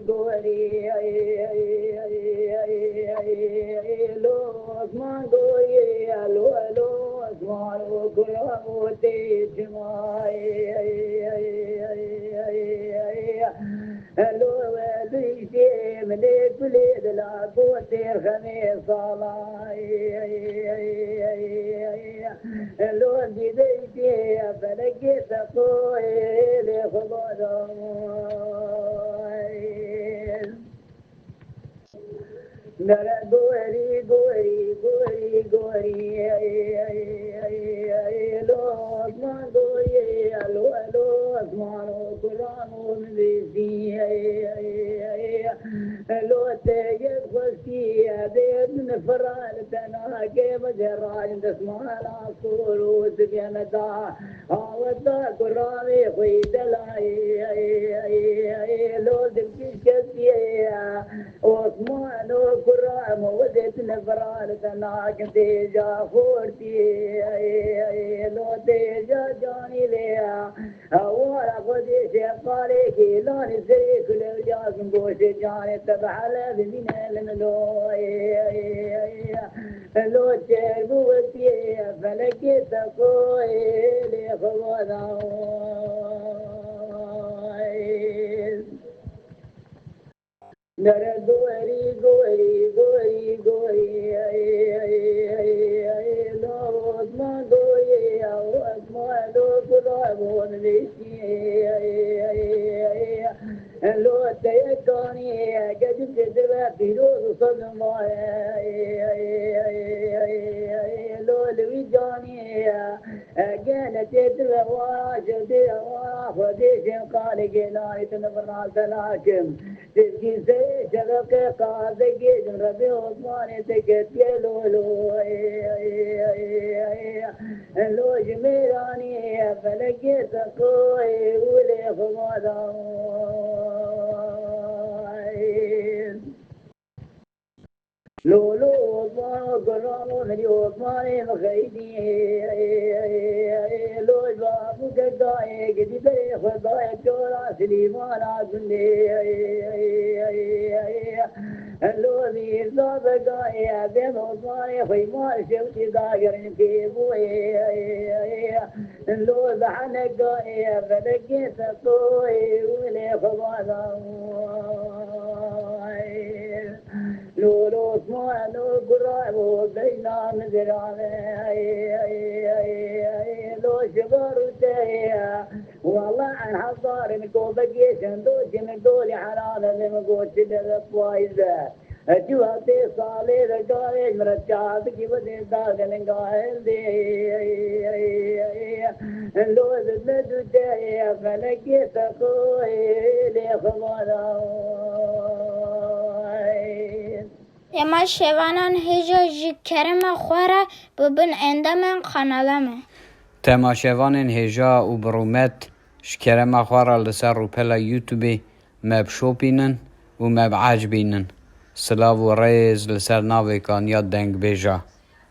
گوری لو اسمان گوری لو اسمان و گراموتی جماعی لو وليشي مليت وليد لا قوتي خميس لو جديتي فلقيت اخوي لخبرهم نرى قوري قوري قوري قوري لو اسمان قوري لو اسمان وقران ومبيسي لو تجد خشي بين فرال تناكي بجراج تسمع العصور وسبيان دا عوضا قرامي خيد لو دبكي شكي عثمان وكرام وديت نفرال تناك تيجا فورتي لو تيجا جاني ليا ورا خدي شقالي كيلاني سريك لو جاسم بوش جاني تبع لذين لنلو لو تشربو وتي فلكي تقوي لخوانا نرى قوري قوري قوري قوري لو اسمان قوري او اسمان لو قرابون بيشي لو تيكاني قد كذبت فيروز صدمة لو الوجاني كانت تدرى واشدي وافديش قال قلاني تنبرنا سلاكم تبكي زي شغلك قاضي ربي عثمان تكت يلولو لو جميراني فلقيت اخوي ولي خمادا لولو عثمان قرامون عثمان مخيدي لو بابو قداي قدي بري خداي جورا سليمان عزني لو مير بقاي بين عثمان خيمار شوتي داير في بوي لو بحنك قاي فلقيت اخوي ولي خمادا لولو عثمان وقراب وبينا مزرعه لو شبر وتهيا والله عن حصار نكو بقي شندوش نقولي حرام لمقول شدد فايزه جواتي صالي رقايش مرتشاد كي بدي داخل قايل دي لو زدت وتهيا فلقيت اخوي لخمانا اما شوانان هجا جی کرم خوره ببن اندامن قنالمه تماشاوان هجا و برومت شکرم خواره لسر رو پلا یوتیوبی مب شوپینن و مب عجبینن سلاو و ریز لسر ناوی کان یا دنگ بیجا